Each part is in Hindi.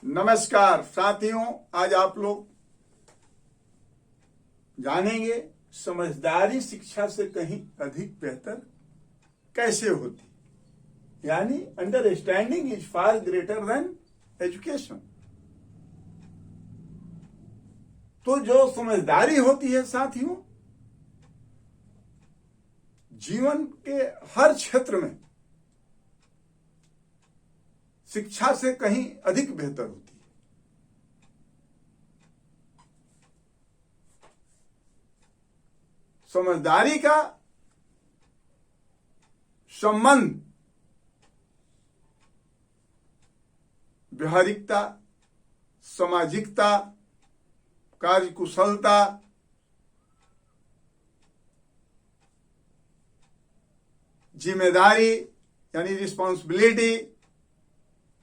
नमस्कार साथियों, आज आप लोग जानेंगे समझदारी शिक्षा से कहीं अधिक बेहतर कैसे होती, यानी understanding is far greater than education. तो जो समझदारी होती है साथियों, जीवन के हर क्षेत्र में शिक्षा से कहीं अधिक बेहतर होती है। समझदारी का संबंध व्यवहारिकता, सामाजिकता, कार्यकुशलता, जिम्मेदारी यानी रिस्पॉन्सिबिलिटी,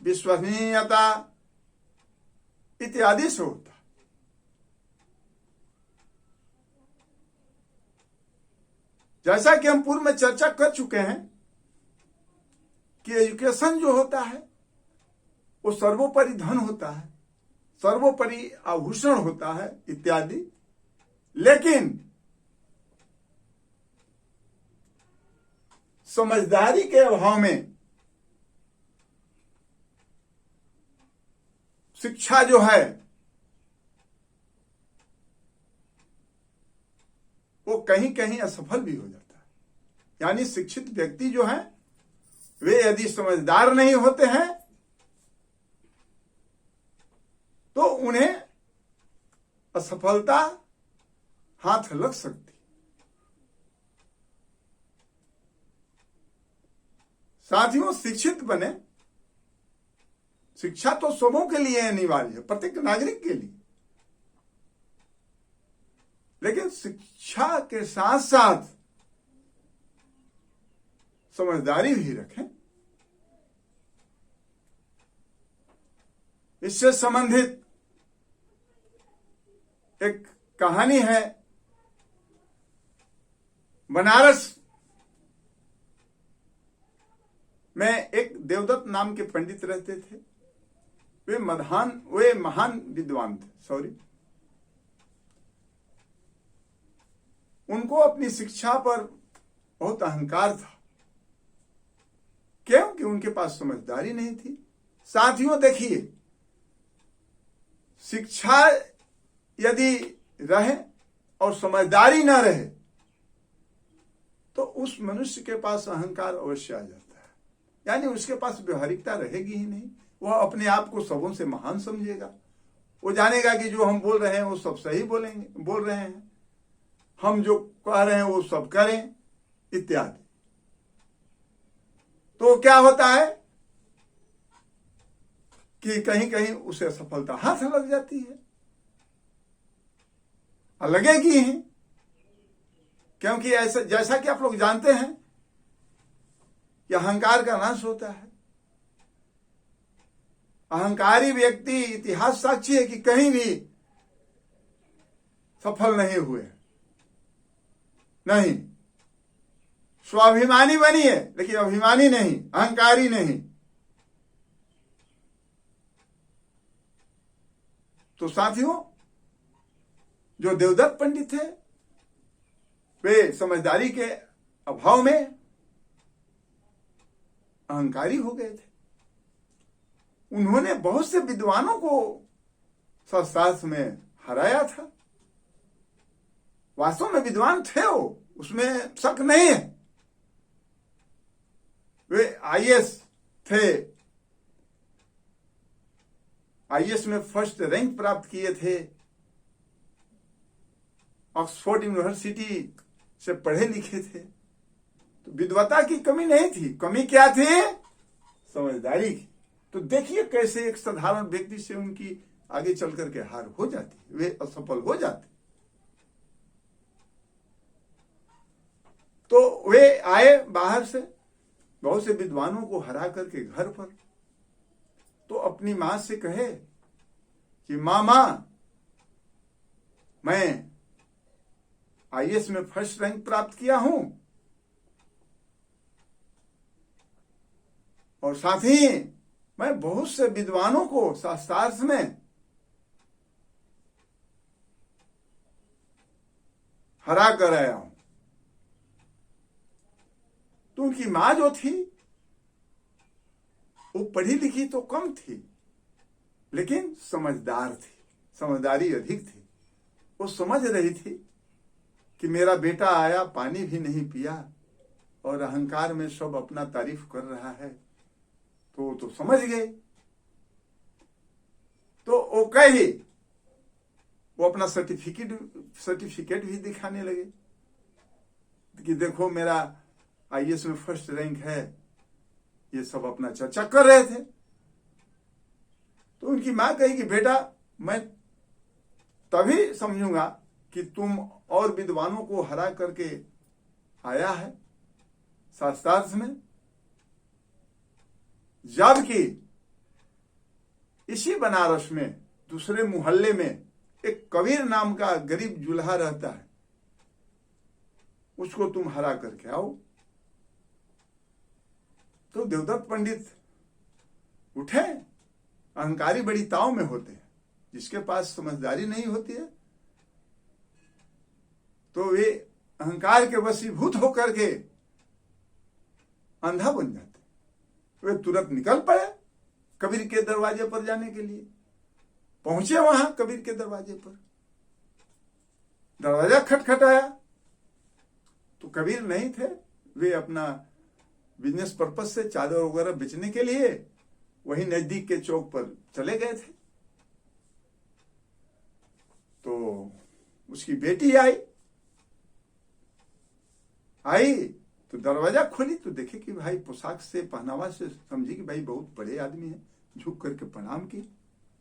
विश्वसनीयता इत्यादि से होता है। जैसा कि हम पूर्व में चर्चा कर चुके हैं कि एजुकेशन जो होता है वो सर्वोपरि धन होता है, सर्वोपरि आभूषण होता है इत्यादि। लेकिन समझदारी के अभाव में शिक्षा जो है वो कहीं कहीं असफल भी हो जाता है। यानी शिक्षित व्यक्ति जो है वे यदि समझदार नहीं होते हैं तो उन्हें असफलता हाथ लग सकती। साथियों, शिक्षित बने, शिक्षा तो सबों के लिए अनिवार्य है, प्रत्येक नागरिक के लिए। लेकिन शिक्षा के साथ साथ समझदारी भी रखें। इससे संबंधित एक कहानी है। बनारस में एक देवदत्त नाम के पंडित रहते थे। वे महान विद्वान थे। उनको अपनी शिक्षा पर बहुत अहंकार था, क्योंकि उनके पास समझदारी नहीं थी। साथियों देखिए, शिक्षा यदि रहे और समझदारी न रहे तो उस मनुष्य के पास अहंकार अवश्य आ जाता है। यानी उसके पास व्यवहारिकता रहेगी ही नहीं। वह अपने आप को सबों से महान समझेगा। वो जानेगा कि जो हम बोल रहे हैं वो सब सही बोल रहे हैं, हम जो कह रहे हैं वो सब करें इत्यादि। तो क्या होता है कि कहीं कहीं उसे असफलता हाथ लग जाती है, लगेगी ही। क्योंकि ऐसा, जैसा कि आप लोग जानते हैं कि अहंकार का नाश होता है। अहंकारी व्यक्ति, इतिहास साक्षी है कि कहीं भी सफल नहीं हुए। नहीं, स्वाभिमानी बनिए लेकिन अभिमानी नहीं, अहंकारी नहीं। तो साथियों, जो देवदत्त पंडित थे वे समझदारी के अभाव में अहंकारी हो गए थे। उन्होंने बहुत से विद्वानों को शास्त्र में हराया था। वास्तव में विद्वान थे वो, उसमें शक नहीं है। वे आईएएस थे, आईएएस में फर्स्ट रैंक प्राप्त किए थे। ऑक्सफोर्ड यूनिवर्सिटी से पढ़े लिखे थे। तो विद्वता की कमी नहीं थी। कमी क्या थी? समझदारी की। तो देखिए कैसे एक साधारण व्यक्ति से उनकी आगे चल करके हार हो जाती, वे असफल हो जाते। तो वे आए बाहर से, बहुत से विद्वानों को हरा करके घर पर। तो अपनी मां से कहे कि मामा, मैं आईएएस में फर्स्ट रैंक प्राप्त किया हूं और साथ ही मैं बहुत से विद्वानों को शास्त्रार्थ में हरा कर आया हूं। तो उनकी मां जो थी वो पढ़ी लिखी तो कम थी, लेकिन समझदार थी, समझदारी अधिक थी। वो समझ रही थी कि मेरा बेटा आया, पानी भी नहीं पिया और अहंकार में सब अपना तारीफ कर रहा है, तो समझ गए। तो वो कही, वो अपना सर्टिफिकेट भी दिखाने लगे कि देखो मेरा आईएएस में फर्स्ट रैंक है। ये सब अपना चर्चा कर रहे थे। तो उनकी मां कही कि बेटा, मैं तभी समझूंगा कि तुम और विद्वानों को हरा करके आया है शास्त्रार्थ में, जबकि इसी बनारस में दूसरे मोहल्ले में एक कबीर नाम का गरीब जुल्हा रहता है, उसको तुम हरा करके आओ। तो देवदत्त पंडित उठे। अहंकारी बड़ी ताव में होते हैं, जिसके पास समझदारी नहीं होती है तो वे अहंकार के वशीभूत होकर के अंधा बन जाते। वे तुरंत निकल पड़े कबीर के दरवाजे पर जाने के लिए। पहुंचे वहां कबीर के दरवाजे पर, दरवाजा खटखटाया तो कबीर नहीं थे। वे अपना बिजनेस पर्पज से चादर वगैरह बेचने के लिए वही नजदीक के चौक पर चले गए थे। तो उसकी बेटी आई तो दरवाजा खोली तो देखे कि भाई पोशाक से, पहनावा से समझी कि भाई बहुत बड़े आदमी है। झुक करके प्रणाम की,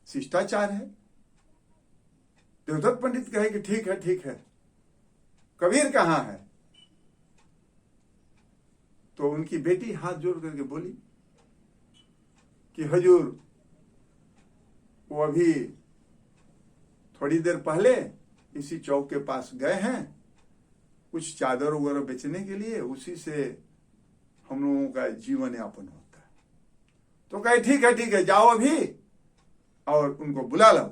शिष्टाचार है। देवदत्त पंडित कहे कि ठीक है ठीक है, कबीर कहाँ है? तो उनकी बेटी हाथ जोड़ करके बोली कि हजूर, वो अभी थोड़ी देर पहले इसी चौक के पास गए हैं कुछ चादर वगैरह बेचने के लिए, उसी से हम लोगों का जीवन यापन होता है। तो कहे ठीक है जाओ अभी और उनको बुला लो,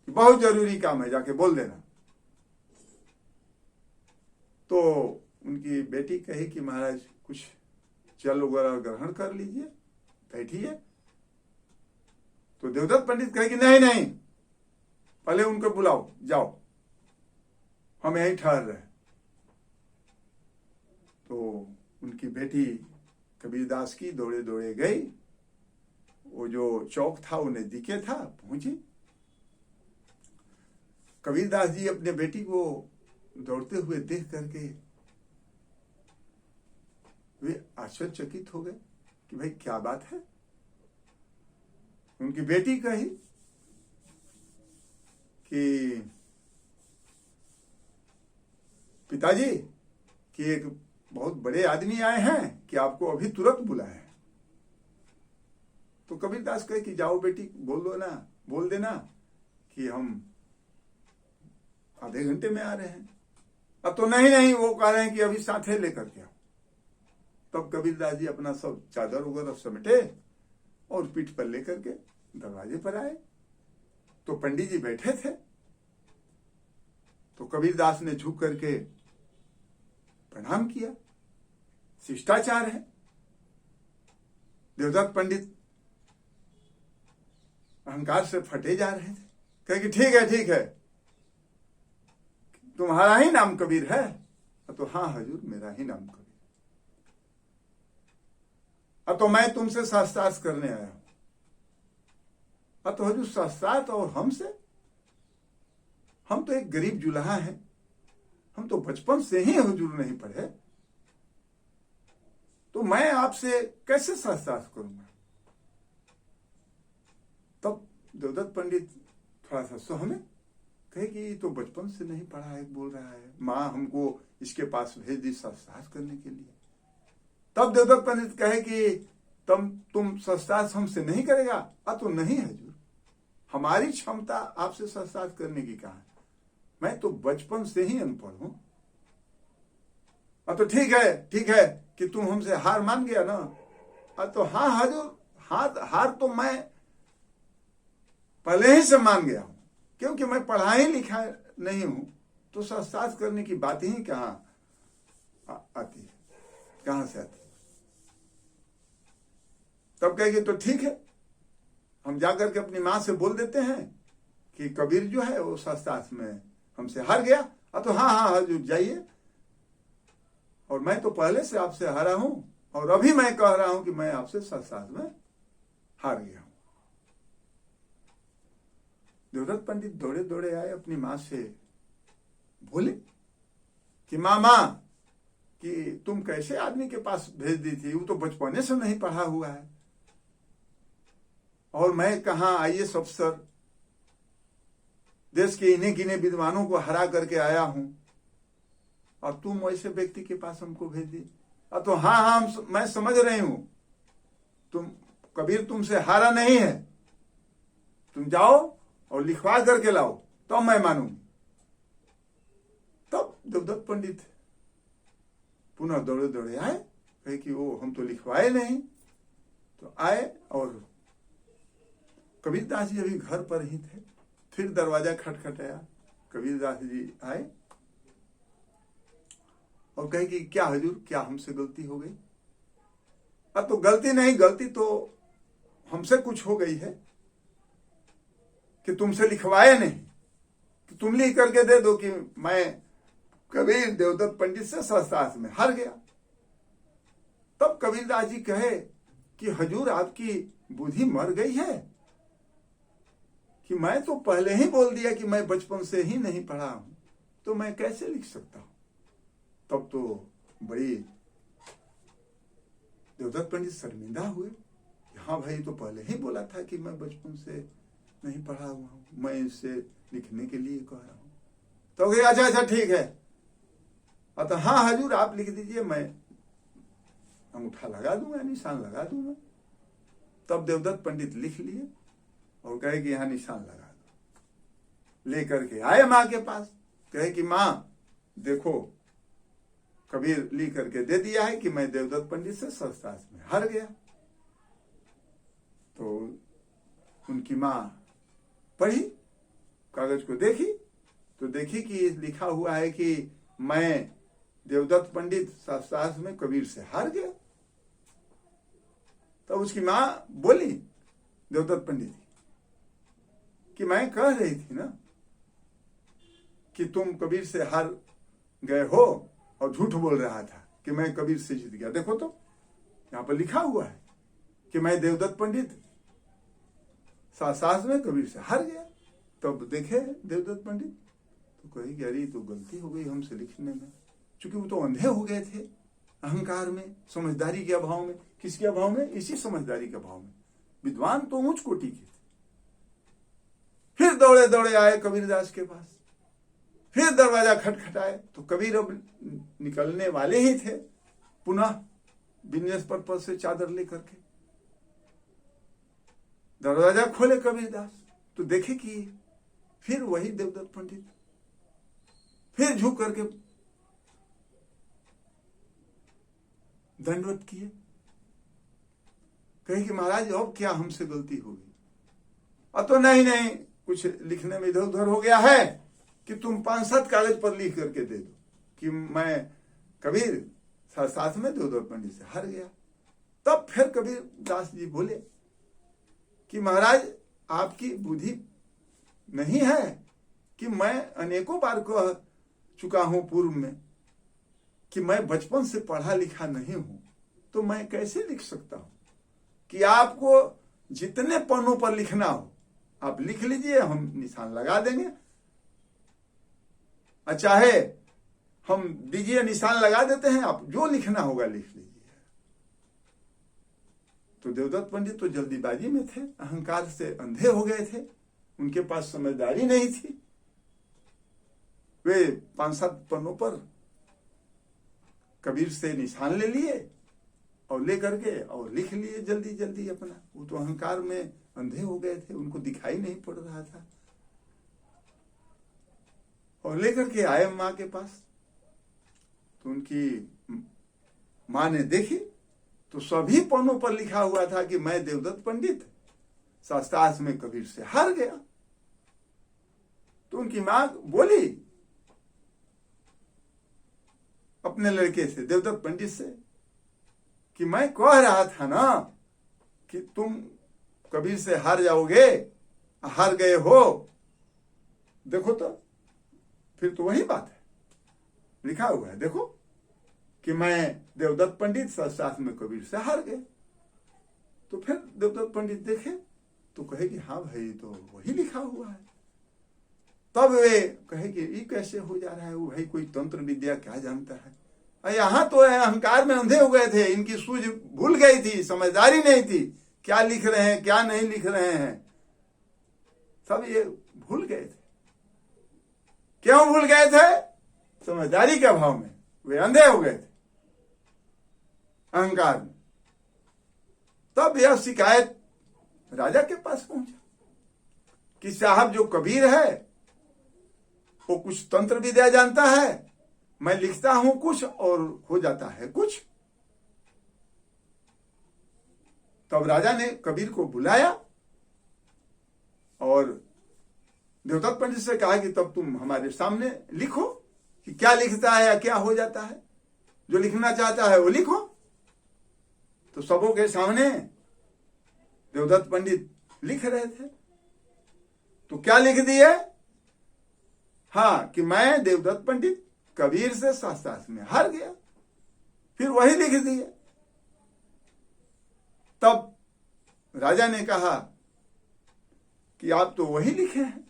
बहुत जरूरी काम है, जाके बोल देना। तो उनकी बेटी कही कि महाराज कुछ जल वगैरह ग्रहण कर लीजिए, बैठिए। तो देवदत्त पंडित कहे कि नहीं, पहले उनको बुलाओ, जाओ, हम यहीं ठहर रहे। तो उनकी बेटी कबीरदास की दौड़े दौड़े गई। वो जो चौक था वो नजदीके था, पहुंची। कबीरदास जी अपने बेटी को दौड़ते हुए देख करके वे आश्चर्यचकित हो गए कि भाई क्या बात है। उनकी बेटी कही कि पिताजी कि एक बहुत बड़े आदमी आए हैं कि आपको अभी तुरंत बुलाए हैं। तो कबीरदास कहे कि जाओ बेटी, बोल देना कि हम आधे घंटे में आ रहे हैं। अब तो नहीं, वो कह रहे हैं कि अभी साथ है, लेकर के आओ। तब कबीरदास जी अपना सब चादर वगैरह समेटे और पीठ पर लेकर के दरवाजे पर आए। तो पंडित जी बैठे थे। तो कबीरदास ने झुक करके प्रणाम किया, शिष्टाचार है। देवदत्त पंडित अहंकार से फटे जा रहे थे। कहे कि ठीक है, तुम्हारा ही नाम कबीर है? तो हाँ हजूर, मेरा ही नाम कबीर। अब तो मैं तुमसे शास्त्रार्थ करने आया हूं। अब तो हजूर शास्त्रार्थ और हमसे? हम तो एक गरीब जुल्हा हैं, हम तो बचपन से ही हुजूर नहीं पढ़े, तो मैं आपसे कैसे शास्त्रार्थ करूंगा? तब देवदत्त पंडित थोड़ा सा सहमे, कहे कि तो बचपन से नहीं पढ़ा है, बोल रहा है, माँ हमको इसके पास भेज दी शास्त्रार्थ करने के लिए। तब देवदत्त पंडित कहे कि तुम शास्त्रार्थ हमसे नहीं करेगा? तो नहीं हजूर, हमारी क्षमता आपसे शास्त्रार्थ करने की कहाँ है, मैं तो बचपन से ही अनपढ़ हूं। तो ठीक है कि तुम हमसे हार मान गया ना? तो हाँ हजूर, हार तो मैं पहले ही से मान गया हूं, क्योंकि मैं पढ़ा ही लिखा नहीं हूं, तो शास्त्रार्थ करने की बात ही कहां आती है, कहां से आती है। तब कहेगी तो ठीक है, हम जाकर के अपनी मां से बोल देते हैं कि कबीर जो है वो शास्त्रार्थ में हमसे हार गया। तो हाँ हजूर जाइए, और मैं तो पहले से आपसे हारा हूं, और अभी मैं कह रहा हूं कि मैं आपसे शास्त्रार्थ में हार गया हूं। देवदत्त पंडित दौड़े दौड़े आए, अपनी मां से बोले कि मामा, कि तुम कैसे आदमी के पास भेज दी थी, वो तो बचपने से नहीं पढ़ा हुआ है, और मैं कहां आईएएस अफसर देश के इन्हें गिने विद्वानों को हरा करके आया हूं, और तुम ऐसे व्यक्ति के पास हमको भेज दी। तो हाँ मैं समझ रही हूं, तुम कबीर तुमसे हारा नहीं है, तुम जाओ और लिखवा करके लाओ, तो मैं मानूंगी। तब देवदत्त पंडित पुनः दौड़े दौड़े आए, कहे कि वो हम तो लिखवाए नहीं। तो आए, और कबीरदास जी अभी घर पर ही थे। फिर दरवाजा खटखटाया, कबीरदास जी आए और कहे कि क्या हजूर, क्या हमसे गलती हो गई? अब तो गलती नहीं, गलती तो हमसे कुछ हो गई है कि तुमसे लिखवाए नहीं, कि तुम लिख करके दे दो कि मैं कबीर देवदत्त पंडित से शास्त्रार्थ में हार गया। तब कबीरदास जी कहे कि हजूर आपकी बुद्धि मर गई है, कि मैं तो पहले ही बोल दिया कि मैं बचपन से ही नहीं पढ़ा हूं, तो मैं कैसे लिख सकता हूं? तब तो बड़ी देवदत्त पंडित शर्मिंदा हुए। हाँ भाई, तो पहले ही बोला था कि मैं बचपन से नहीं पढ़ा हुआ हूं, मैं इसे लिखने के लिए कह रहा हूं। तो कहे अच्छा ठीक है, तो हाँ हजूर आप लिख दीजिए, मैं अंगूठा लगा दूंगा, निशान लगा दूंगा। तब देवदत्त पंडित लिख लिए और कहे कि यहां निशान लगा दो। लेकर के आए मां के पास, कहे कि मां देखो, कबीर लिख करके दे दिया है कि मैं देवदत्त पंडित से शास्त्रार्थ में हार गया। तो उनकी मां पढ़ी, कागज को देखी, तो देखी कि लिखा हुआ है कि मैं देवदत्त पंडित शास्त्रार्थ में कबीर से हार गया। तो उसकी मां बोली देवदत्त पंडित कि मैं कह रही थी ना कि तुम कबीर से हार गए हो, और झूठ बोल रहा था कि मैं कबीर से जीत गया। देखो तो यहां पर लिखा हुआ है कि मैं देवदत्त पंडित शास्त्रार्थ में कबीर से हार गया। तब देखे देवदत्त पंडित, तो कही कि अरे तो गलती हो गई हमसे लिखने में, क्योंकि वो तो अंधे हो गए थे अहंकार में, समझदारी के अभाव में। किसके अभाव में? इसी समझदारी के अभाव में। विद्वान तो उच्च कोटि के थे। फिर दौड़े दौड़े आए कबीरदास के पास, फिर दरवाजा खटखटाए, तो कबीर अब निकलने वाले ही थे, पुनः बिजनेस पर्पज से चादर लेकर के। दरवाजा खोले कबीरदास, तो देखे कि फिर वही देवदत्त पंडित फिर झुक करके दंडवत किए। कहे कि महाराज अब क्या हमसे गलती होगी? तो नहीं, कुछ लिखने में इधर उधर हो गया है, कि तुम 5-7 कागज पर लिख करके दे दो कि मैं कबीर साथ में देवदत्त पंडित से हार गया। तब फिर कबीर दास जी बोले कि महाराज आपकी बुद्धि नहीं है कि मैं अनेकों बार कह चुका हूं पूर्व में कि मैं बचपन से पढ़ा लिखा नहीं हूं, तो मैं कैसे लिख सकता हूं? कि आपको जितने पन्नों पर लिखना हो आप लिख लीजिए, हम निशान लगा देंगे, चाहे हम दीजिए निशान लगा देते हैं, आप जो लिखना होगा लिख लीजिए। तो देवदत्त पंडित तो जल्दीबाजी में थे, अहंकार से अंधे हो गए थे, उनके पास समझदारी नहीं थी। वे 5-7 पन्नों पर कबीर से निशान ले लिए और लेकर के और लिख लिए जल्दी जल्दी अपना। वो तो अहंकार में अंधे हो गए थे, उनको दिखाई नहीं पड़ रहा था। और लेकर के आए मां के पास, तो उनकी मां ने देखी तो सभी पन्नों पर लिखा हुआ था कि मैं देवदत्त पंडित शास्त्रार्थ में कबीर से हार गया। तो उनकी मां बोली अपने लड़के से, देवदत्त पंडित से, कि मैं कह रहा था ना कि तुम कबीर से हार जाओगे, हार गए हो। देखो तो फिर तो वही बात है, लिखा हुआ है, देखो कि मैं देवदत्त पंडित शास्त्रार्थ में कबीर से हार गए। तो फिर देवदत्त पंडित देखे तो कहे कि हाँ भाई, तो वही लिखा हुआ है। तब वे कहे कि ये कैसे हो जा रहा है, वो भाई कोई तंत्र विद्या क्या जानता है। यहां तो अहंकार में अंधे हो गए थे, इनकी सूझ भूल गई थी, समझदारी नहीं थी, क्या लिख रहे हैं क्या नहीं लिख रहे हैं, सब ये भूल गए थे। क्यों भूल गए थे? समझदारी के अभाव में वे अंधे हो गए थे अहंकार में। तब यह शिकायत राजा के पास पहुंचा कि साहब जो कबीर है वो कुछ तंत्र विद्या जानता है, मैं लिखता हूं कुछ और हो जाता है कुछ। तब राजा ने कबीर को बुलाया और देवदत्त पंडित से कहा कि तब तुम हमारे सामने लिखो कि क्या लिखता है या क्या हो जाता है, जो लिखना चाहता है वो लिखो। तो सबों के सामने देवदत्त पंडित लिख रहे थे। तो क्या लिख दिए? हाँ, कि मैं देवदत्त पंडित कबीर से शास्त्रार्थ में हार गया। फिर वही लिख दिए। तब राजा ने कहा कि आप तो वही लिखे हैं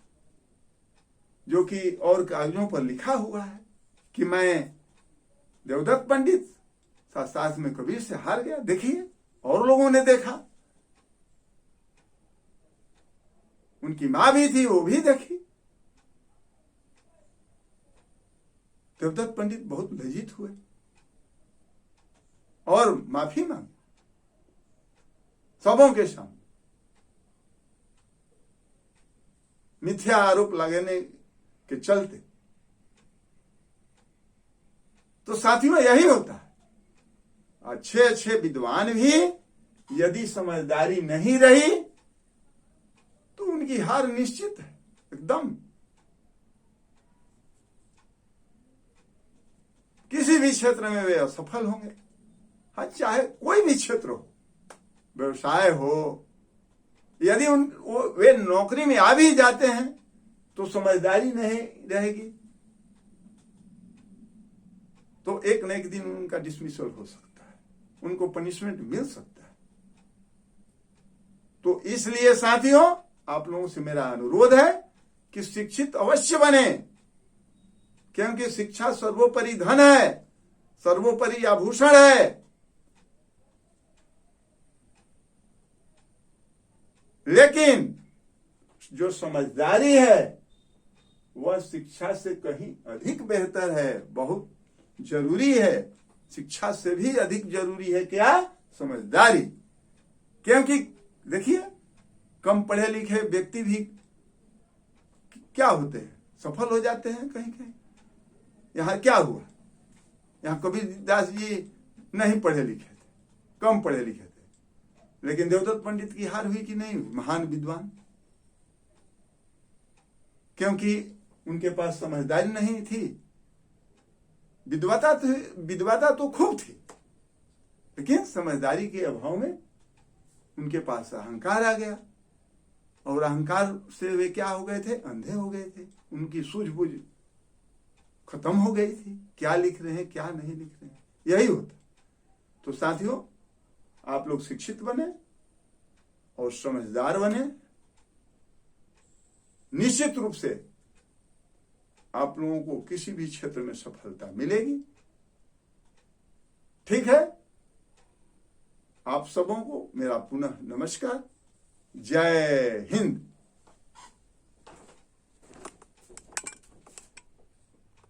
जो कि और कागजों पर लिखा हुआ है कि मैं देवदत्त पंडित शास्त्रार्थ में कबीर से हार गया। देखिए, और लोगों ने देखा, उनकी मां भी थी, वो भी देखी। देवदत्त पंडित बहुत लज्जित हुए और माफी मांगी सबों के सामने। मिथ्या आरोप लगाने के चलते। तो साथियों, यही होता है, अच्छे अच्छे विद्वान भी यदि समझदारी नहीं रही तो उनकी हार निश्चित है एकदम। किसी भी क्षेत्र में वे असफल होंगे। हाँ, चाहे कोई भी क्षेत्र हो, व्यवसाय हो, यदि वे नौकरी में आ भी जाते हैं तो समझदारी नहीं रहेगी तो एक न एक दिन उनका डिसमिसल हो सकता है, उनको पनिशमेंट मिल सकता है। तो इसलिए साथियों, आप लोगों से मेरा अनुरोध है कि शिक्षित अवश्य बने, क्योंकि शिक्षा सर्वोपरि धन है, सर्वोपरि आभूषण है। लेकिन जो समझदारी है वह शिक्षा से कहीं अधिक बेहतर है, बहुत जरूरी है। शिक्षा से भी अधिक जरूरी है क्या? समझदारी। क्योंकि देखिए, कम पढ़े लिखे व्यक्ति भी क्या होते हैं, सफल हो जाते हैं कहीं कहीं। यहां क्या हुआ, यहां कबीरदास जी नहीं पढ़े लिखे थे, कम पढ़े लिखे थे, लेकिन देवदत्त पंडित की हार हुई कि नहीं हुई? महान विद्वान, क्योंकि उनके पास समझदारी नहीं थी। विद्वता तो खूब थी, लेकिन समझदारी के अभाव में उनके पास अहंकार आ गया और अहंकार से वे क्या हो गए थे? अंधे हो गए थे। उनकी सूझबूझ खत्म हो गई थी, क्या लिख रहे हैं क्या नहीं लिख रहे हैं, यही होता। तो साथियों, आप लोग शिक्षित बने और समझदार बने, निश्चित रूप से आप लोगों को किसी भी क्षेत्र में सफलता मिलेगी। ठीक है, आप सबों को मेरा पुनः नमस्कार। जय हिंद।